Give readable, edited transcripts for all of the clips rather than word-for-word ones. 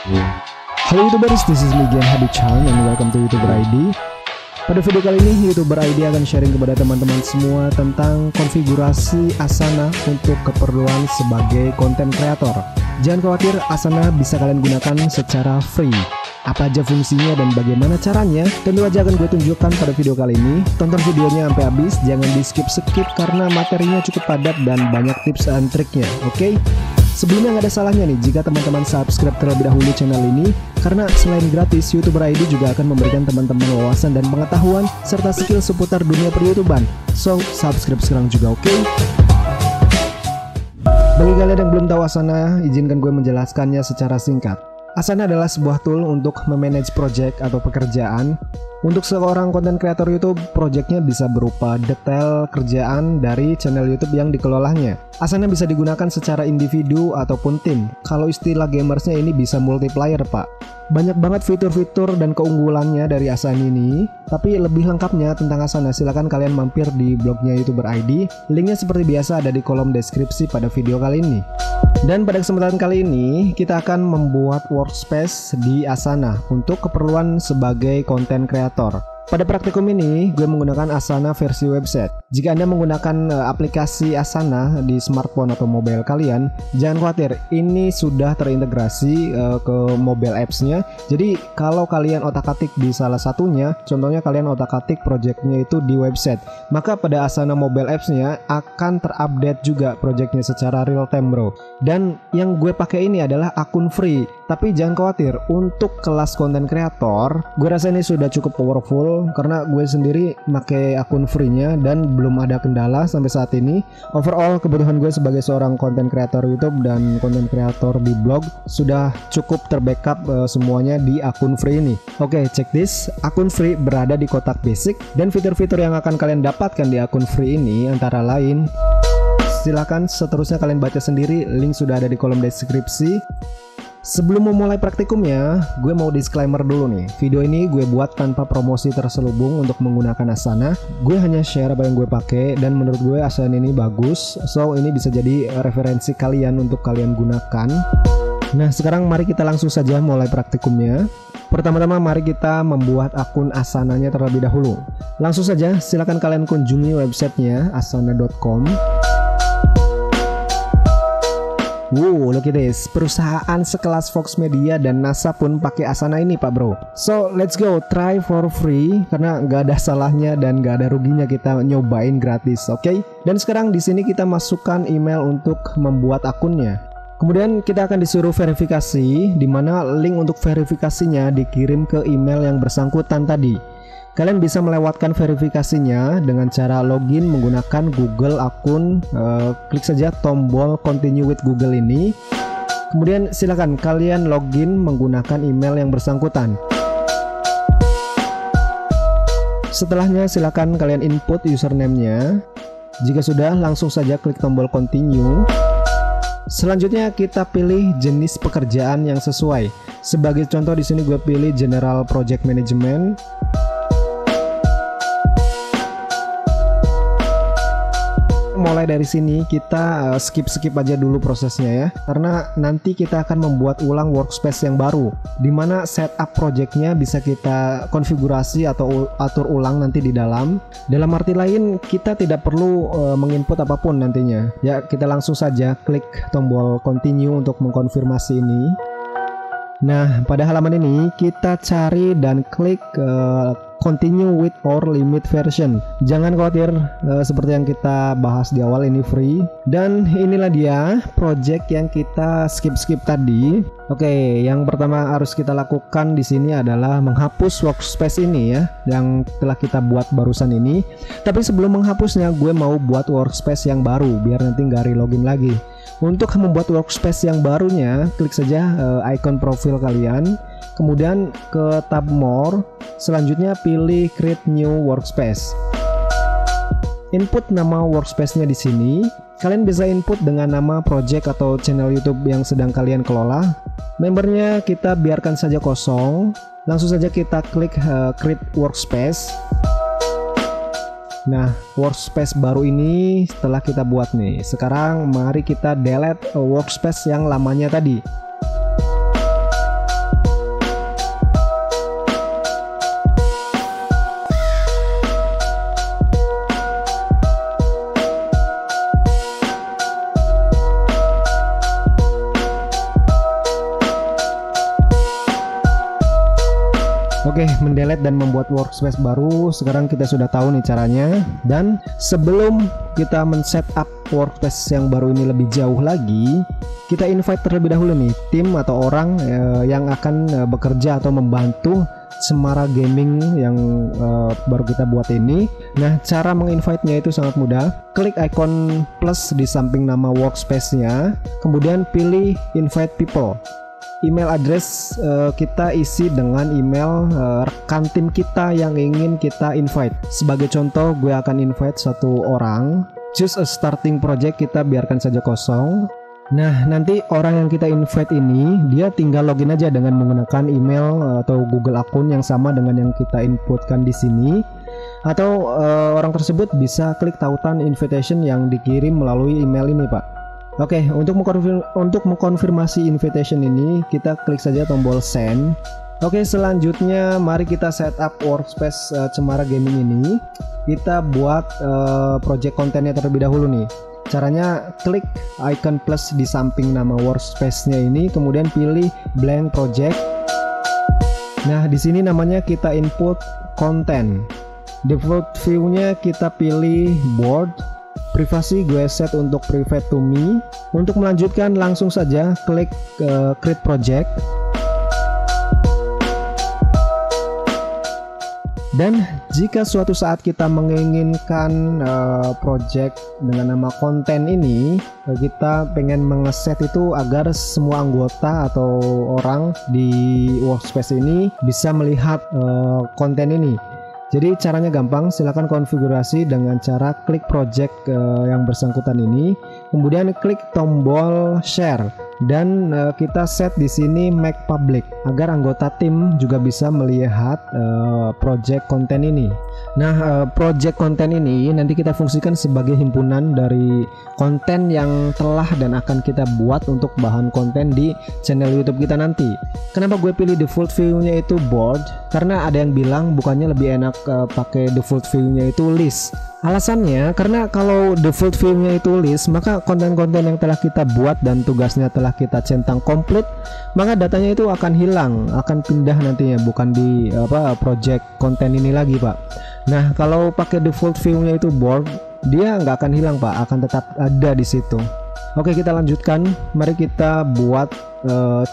Halo YouTubers, this is me Gian Hadi-chan and welcome to YouTuber ID. Pada video kali ini, YouTuber ID akan sharing kepada teman-teman semua tentang konfigurasi Asana untuk keperluan sebagai konten kreator. Jangan khawatir, Asana bisa kalian gunakan secara free. Apa aja fungsinya dan bagaimana caranya, tentu aja akan gue tunjukkan pada video kali ini. Tonton videonya sampai habis, jangan di skip karena materinya cukup padat dan banyak tips dan triknya, oke? Sebelumnya nggak ada salahnya nih jika teman-teman subscribe terlebih dahulu channel ini, karena selain gratis, YouTuber ID juga akan memberikan teman-teman wawasan dan pengetahuan serta skill seputar dunia per-YouTuban. So, subscribe sekarang juga, oke? Bagi kalian yang belum tahu Asana, izinkan gue menjelaskannya secara singkat. Asana adalah sebuah tool untuk memanage project atau pekerjaan. Untuk seorang konten kreator YouTube, projectnya bisa berupa detail kerjaan dari channel YouTube yang dikelolanya. Asana bisa digunakan secara individu ataupun tim. Kalau istilah gamersnya ini bisa multiplayer, Pak. Banyak banget fitur-fitur dan keunggulannya dari Asana ini. Tapi lebih lengkapnya tentang Asana, silahkan kalian mampir di blognya YouTuber ID. Linknya seperti biasa ada di kolom deskripsi pada video kali ini. Dan pada kesempatan kali ini, kita akan membuat workspace di Asana untuk keperluan sebagai konten kreator. Pada praktikum ini, gue menggunakan Asana versi website. Jika Anda menggunakan aplikasi Asana di smartphone atau mobile kalian, jangan khawatir, ini sudah terintegrasi ke mobile apps-nya. Jadi, kalau kalian otak-atik di salah satunya, contohnya kalian otak-atik projectnya itu di website, maka pada Asana mobile apps-nya akan terupdate juga projectnya secara real time, bro. Dan yang gue pakai ini adalah akun free. Tapi jangan khawatir, untuk kelas konten kreator, gue rasa ini sudah cukup powerful karena gue sendiri pakai akun free-nya dan belum ada kendala sampai saat ini. Overall, kebutuhan gue sebagai seorang konten kreator YouTube dan konten kreator di blog sudah cukup terbackup semuanya di akun free ini. Oke, check this. Akun free berada di kotak basic dan fitur-fitur yang akan kalian dapatkan di akun free ini antara lain, silakan seterusnya kalian baca sendiri, link sudah ada di kolom deskripsi. Sebelum memulai praktikumnya, gue mau disclaimer dulu nih. Video ini gue buat tanpa promosi terselubung untuk menggunakan Asana. Gue hanya share apa yang gue pakai dan menurut gue Asana ini bagus. So, ini bisa jadi referensi kalian untuk kalian gunakan. Nah, sekarang mari kita langsung saja mulai praktikumnya. Pertama-tama mari kita membuat akun Asananya terlebih dahulu. Langsung saja silakan kalian kunjungi websitenya asana.com. Wow, look at this. Perusahaan sekelas Fox Media dan NASA pun pakai Asana ini, Pak Bro. So, let's go try for free karena nggak ada salahnya dan nggak ada ruginya kita nyobain gratis, oke? Dan sekarang di sini kita masukkan email untuk membuat akunnya. Kemudian kita akan disuruh verifikasi, di mana link untuk verifikasinya dikirim ke email yang bersangkutan tadi. Kalian bisa melewatkan verifikasinya dengan cara login menggunakan Google akun. Klik saja tombol continue with Google ini. Kemudian silakan kalian login menggunakan email yang bersangkutan. Setelahnya silakan kalian input username-nya. Jika sudah, langsung saja klik tombol continue. Selanjutnya kita pilih jenis pekerjaan yang sesuai. Sebagai contoh di sini gue pilih General Project Management. Mulai dari sini kita skip aja dulu prosesnya ya, karena nanti kita akan membuat ulang workspace yang baru, dimana setup projectnya bisa kita konfigurasi atau atur ulang nanti di dalam arti lain kita tidak perlu menginput apapun nantinya ya. Kita langsung saja klik tombol continue untuk mengkonfirmasi ini. Nah, pada halaman ini kita cari dan klik continue with or limit version. Jangan khawatir, seperti yang kita bahas di awal, ini free. Dan inilah dia project yang kita skip tadi. Oke, yang pertama harus kita lakukan di sini adalah menghapus workspace ini ya, yang telah kita buat barusan ini. Tapi sebelum menghapusnya, gue mau buat workspace yang baru biar nanti nggak relogin lagi. Untuk membuat workspace yang barunya, klik saja icon profil kalian, kemudian ke tab more, selanjutnya pilih create new workspace. Input nama workspace-nya di sini. Kalian bisa input dengan nama project atau channel YouTube yang sedang kalian kelola. Membernya kita biarkan saja kosong. Langsung saja kita klik create workspace. Nah, workspace baru ini setelah kita buat nih. Sekarang mari kita delete workspace yang lamanya tadi. Oke, mendelete dan membuat workspace baru. Sekarang kita sudah tahu nih caranya. Dan sebelum kita men-setup workspace yang baru ini lebih jauh lagi, kita invite terlebih dahulu nih tim atau orang yang akan bekerja atau membantu Cemara Gaming yang baru kita buat ini. Nah, cara menginvite-nya itu sangat mudah. Klik icon plus di samping nama workspace-nya, kemudian pilih invite people. Email address kita isi dengan email rekan tim kita yang ingin kita invite. Sebagai contoh, gue akan invite satu orang. Choose a starting project, kita biarkan saja kosong. Nah, nanti orang yang kita invite ini dia tinggal login aja dengan menggunakan email atau Google akun yang sama dengan yang kita inputkan di sini. Atau orang tersebut bisa klik tautan invitation yang dikirim melalui email ini, Pak. Oke, untuk mengkonfirmasi invitation ini, kita klik saja tombol send. Oke, selanjutnya mari kita setup workspace Cemara Gaming ini. Kita buat project kontennya terlebih dahulu nih. Caranya klik icon plus di samping nama workspace-nya ini, kemudian pilih blank project. Nah, di sini namanya kita input konten. Default view-nya kita pilih board. Privasi gue set untuk private to me. Untuk melanjutkan langsung saja klik create project. Dan jika suatu saat kita menginginkan project dengan nama konten ini, kita pengen mengeset itu agar semua anggota atau orang di workspace ini bisa melihat konten ini. Jadi caranya gampang, silakan konfigurasi dengan cara klik project yang bersangkutan ini, kemudian klik tombol share dan kita set di sini make public agar anggota tim juga bisa melihat project konten ini. Nah, project konten ini nanti kita fungsikan sebagai himpunan dari konten yang telah dan akan kita buat untuk bahan konten di channel YouTube kita nanti. Kenapa gue pilih default view-nya itu board? Karena ada yang bilang bukannya lebih enak pakai default view-nya itu list. Alasannya karena kalau default view-nya itu list, maka konten-konten yang telah kita buat dan tugasnya telah kita centang komplit, maka datanya itu akan hilang, akan pindah nantinya, bukan di project konten ini lagi, Pak. Nah, kalau pakai default view-nya itu board, dia nggak akan hilang, Pak, akan tetap ada di situ. Oke, kita lanjutkan. Mari kita buat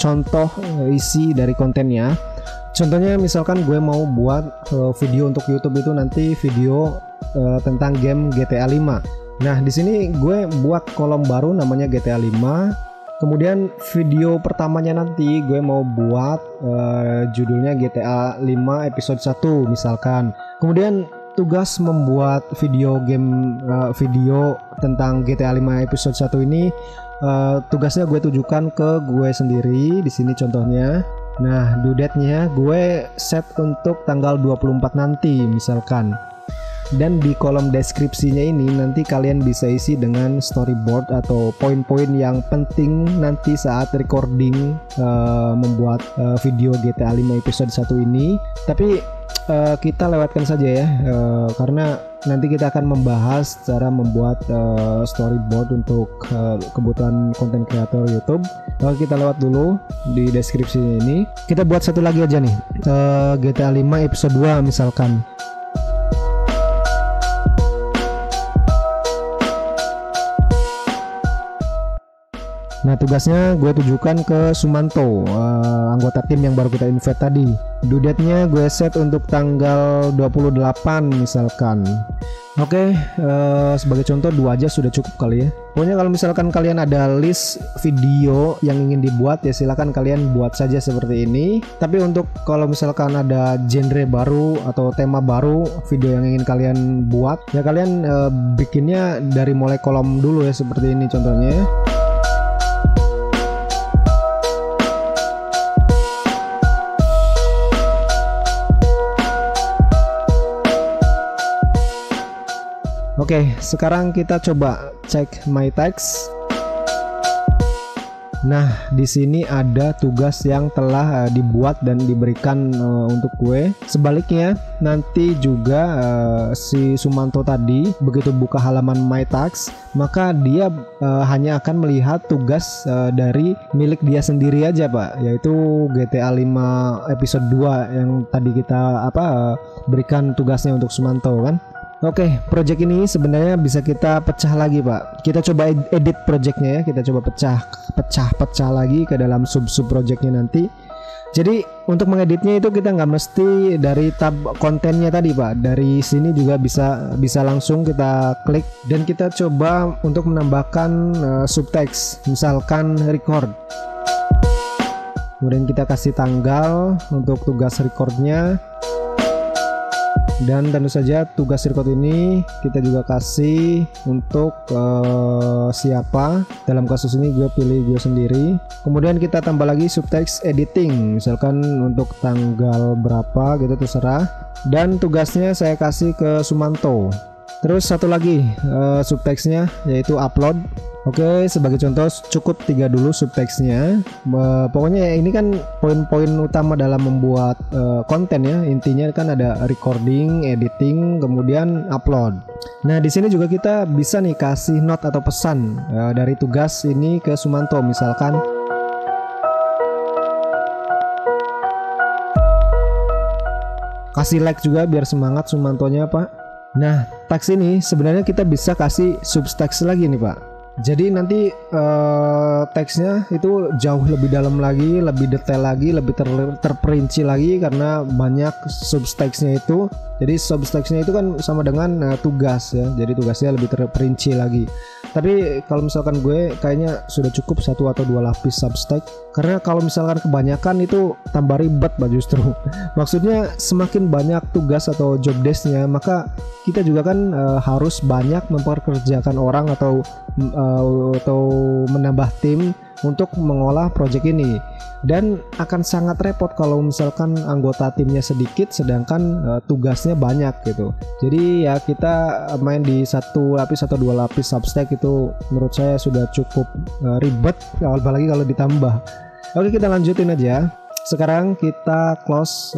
contoh isi dari kontennya. Contohnya misalkan gue mau buat video untuk YouTube itu nanti video tentang game GTA 5. Nah, di sini gue buat kolom baru namanya GTA 5. Kemudian video pertamanya nanti gue mau buat judulnya GTA 5 episode 1 misalkan. Kemudian tugas membuat video tentang GTA 5 episode 1 ini tugasnya gue tujukan ke gue sendiri. Di sini contohnya. Nah, due date-nya gue set untuk tanggal 24 nanti misalkan. Dan di kolom deskripsinya ini nanti kalian bisa isi dengan storyboard atau poin-poin yang penting nanti saat recording membuat video GTA 5 episode 1 ini. Tapi kita lewatkan saja ya, karena nanti kita akan membahas cara membuat storyboard untuk kebutuhan konten kreator YouTube. Kita lewat dulu di deskripsi ini. Kita buat satu lagi aja nih, GTA 5 episode 2 misalkan. Nah, tugasnya gue tujukan ke Sumanto, anggota tim yang baru kita invite tadi. Due date-nya gue set untuk tanggal 28 misalkan. Oke, sebagai contoh 2 aja sudah cukup kali ya. Pokoknya kalau misalkan kalian ada list video yang ingin dibuat ya silakan kalian buat saja seperti ini. Tapi untuk kalau misalkan ada genre baru atau tema baru video yang ingin kalian buat, ya kalian bikinnya dari mulai kolom dulu ya seperti ini contohnya. Oke, sekarang kita coba cek my text. Nah, di sini ada tugas yang telah dibuat dan diberikan untuk gue. Sebaliknya, nanti juga si Sumanto tadi begitu buka halaman My Tasks, maka dia hanya akan melihat tugas dari milik dia sendiri aja, Pak, yaitu GTA 5 episode 2 yang tadi kita berikan tugasnya untuk Sumanto kan. Oke, project ini sebenarnya bisa kita pecah lagi, Pak. Kita coba edit projectnya ya. Kita coba pecah lagi ke dalam sub projectnya nanti. Jadi untuk mengeditnya itu kita nggak mesti dari tab kontennya tadi, Pak. Dari sini juga bisa langsung kita klik dan kita coba untuk menambahkan subtext. Misalkan record. Kemudian kita kasih tanggal untuk tugas recordnya. Dan tentu saja tugas record ini kita juga kasih untuk siapa. Dalam kasus ini gue pilih gue sendiri. Kemudian kita tambah lagi subtext editing, misalkan untuk tanggal berapa gitu terserah. Dan tugasnya saya kasih ke Sumanto. Terus satu lagi subtextnya yaitu upload. Oke, sebagai contoh cukup 3 dulu subtextnya. Pokoknya ini kan poin-poin utama dalam membuat konten ya. Intinya kan ada recording, editing, kemudian upload. Nah, di sini juga kita bisa nih kasih note atau pesan dari tugas ini ke Sumanto, misalkan kasih like juga biar semangat Sumantonya, Pak. Nah, teks ini sebenarnya kita bisa kasih subtext lagi nih, Pak. Jadi nanti teksnya itu jauh lebih dalam lagi, lebih detail lagi, lebih terperinci lagi karena banyak subtextnya itu. Jadi subtextnya itu kan sama dengan tugas ya. Jadi tugasnya lebih terperinci lagi. Tapi kalau misalkan gue kayaknya sudah cukup 1 atau 2 lapis subtext. Karena kalau misalkan kebanyakan itu tambah ribet, Pak, justru. Maksudnya semakin banyak tugas atau job desk-nya, maka kita juga kan harus banyak memperkerjakan orang atau menambah tim untuk mengolah project ini. Dan akan sangat repot kalau misalkan anggota timnya sedikit sedangkan tugasnya banyak gitu. Jadi ya kita main di 1 lapis atau 2 lapis substack itu menurut saya sudah cukup ribet, apalagi kalau ditambah. Oke, kita lanjutin aja. Sekarang kita close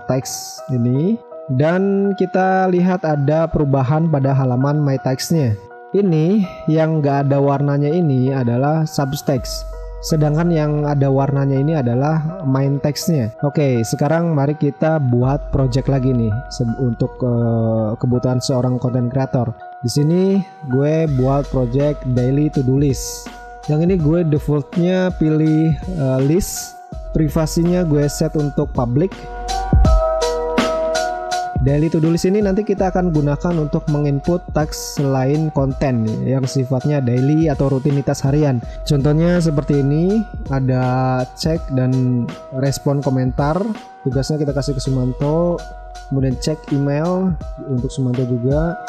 teks ini dan kita lihat ada perubahan pada halaman My Tasks-nya. Ini yang nggak ada warnanya ini adalah subtext. Sedangkan yang ada warnanya ini adalah main text-nya. Oke, sekarang mari kita buat project lagi nih untuk kebutuhan seorang content creator. Di sini gue buat project daily to do list. Yang ini gue defaultnya pilih list. Privasinya gue set untuk public. Daily to do list ini nanti kita akan gunakan untuk menginput teks selain konten yang sifatnya daily atau rutinitas harian. Contohnya seperti ini, ada cek dan respon komentar. Tugasnya kita kasih ke Sumanto. Kemudian cek email untuk Sumanto juga.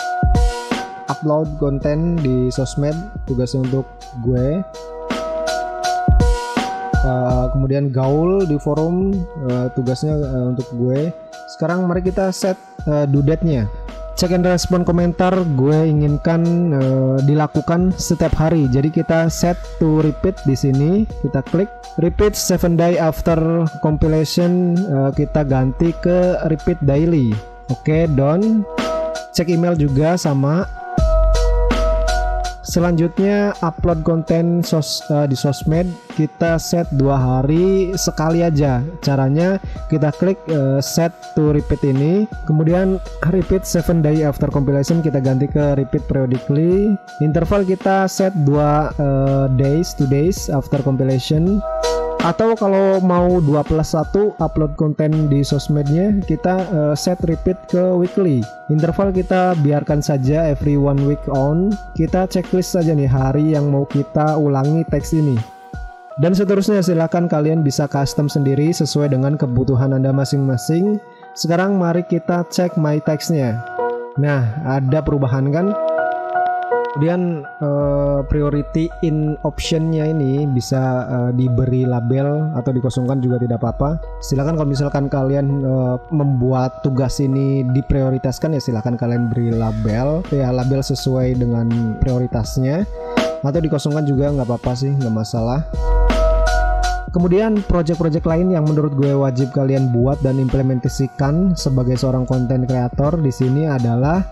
Upload konten di sosmed, tugasnya untuk gue. Kemudian gaul di forum, tugasnya untuk gue. Sekarang mari kita set due date-nya. Check and respon komentar gue inginkan dilakukan setiap hari. Jadi kita set to repeat di sini. Kita klik repeat 7 day after compilation. Kita ganti ke repeat daily. Oke, done. Cek email juga sama. Selanjutnya upload konten di sosmed, kita set 2 hari sekali aja. Caranya kita klik set to repeat ini, kemudian repeat 7 day after compilation kita ganti ke repeat periodically. Interval kita set 2 days, 2 days after compilation. Atau kalau mau 2+1 upload konten di sosmednya, kita set repeat ke weekly. Interval kita biarkan saja every 1 week on. Kita checklist saja nih hari yang mau kita ulangi teks ini. Dan seterusnya silakan kalian bisa custom sendiri sesuai dengan kebutuhan Anda masing-masing. Sekarang mari kita cek my text-nya. Nah, ada perubahan kan? Kemudian priority in option-nya ini bisa diberi label atau dikosongkan juga tidak apa-apa. Silakan kalau misalkan kalian membuat tugas ini diprioritaskan, ya silakan kalian beri label, ya label sesuai dengan prioritasnya. Atau dikosongkan juga nggak apa-apa sih, nggak masalah. Kemudian project-project lain yang menurut gue wajib kalian buat dan implementasikan sebagai seorang content creator di sini adalah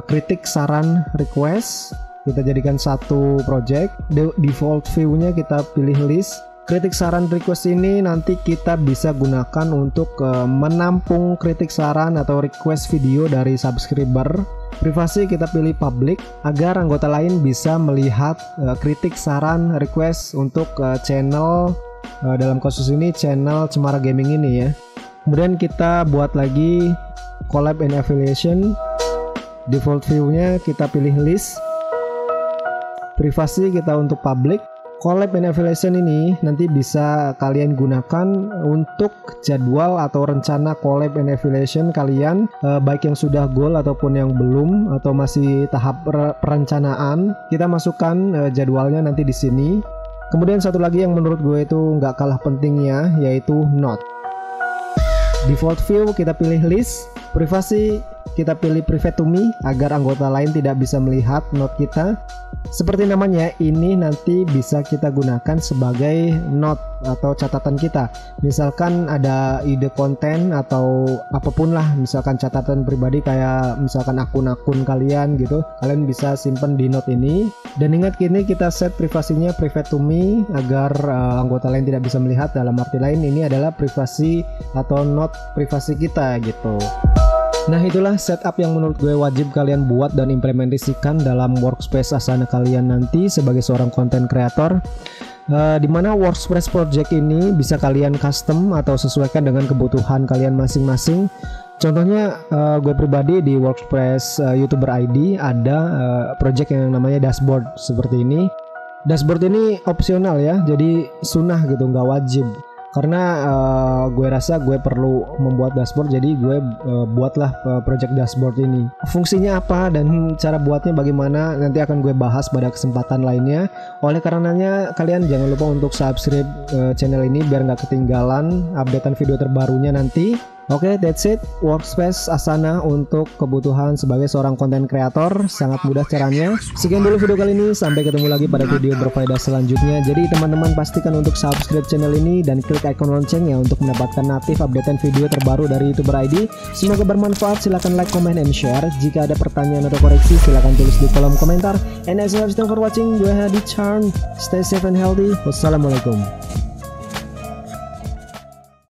kritik, saran, request. Kita jadikan satu project. Default view-nya kita pilih list. Kritik, saran, request ini nanti kita bisa gunakan untuk menampung kritik, saran atau request video dari subscriber. Privasi kita pilih public agar anggota lain bisa melihat kritik, saran, request untuk channel, dalam kasus ini channel Cemara Gaming ini ya. Kemudian kita buat lagi collab and affiliation. Default view-nya kita pilih list. Privasi kita untuk public. Collab and affiliation ini nanti bisa kalian gunakan untuk jadwal atau rencana collab and affiliation kalian, baik yang sudah goal ataupun yang belum atau masih tahap perencanaan. Kita masukkan jadwalnya nanti di sini. Kemudian satu lagi yang menurut gue itu nggak kalah pentingnya, yaitu note. Default view kita pilih list. Privasi kita pilih private to me agar anggota lain tidak bisa melihat note kita. Seperti namanya, ini nanti bisa kita gunakan sebagai note atau catatan kita. Misalkan ada ide konten atau apapun lah, misalkan catatan pribadi kayak misalkan akun-akun kalian gitu, kalian bisa simpan di note ini. Dan ingat, kini kita set privasinya private to me agar anggota lain tidak bisa melihat. Dalam arti lain, ini adalah privasi atau note privasi kita gitu. Nah, itulah setup yang menurut gue wajib kalian buat dan implementasikan dalam workspace Asana kalian nanti sebagai seorang content creator. Dimana workspace project ini bisa kalian custom atau sesuaikan dengan kebutuhan kalian masing-masing. Contohnya gue pribadi di workspace YouTuber ID ada project yang namanya dashboard seperti ini. Dashboard ini opsional ya, jadi sunnah gitu, nggak wajib. Karena gue rasa gue perlu membuat dashboard, jadi gue buatlah project dashboard ini. Fungsinya apa dan cara buatnya bagaimana nanti akan gue bahas pada kesempatan lainnya. Oleh karenanya kalian jangan lupa untuk subscribe channel ini biar nggak ketinggalan updatean video terbarunya nanti. Oke, that's it. Workspace Asana untuk kebutuhan sebagai seorang content creator, sangat mudah caranya. Sekian dulu video kali ini, sampai ketemu lagi pada video berfaedah selanjutnya. Jadi teman-teman pastikan untuk subscribe channel ini dan klik icon loncengnya untuk mendapatkan notif updatean video terbaru dari YouTuber ID. Semoga bermanfaat. Silahkan like, comment, and share. Jika ada pertanyaan atau koreksi silahkan tulis di kolom komentar. And as always, thanks for watching. Gue Hadi Charn. Stay safe and healthy. Wassalamualaikum.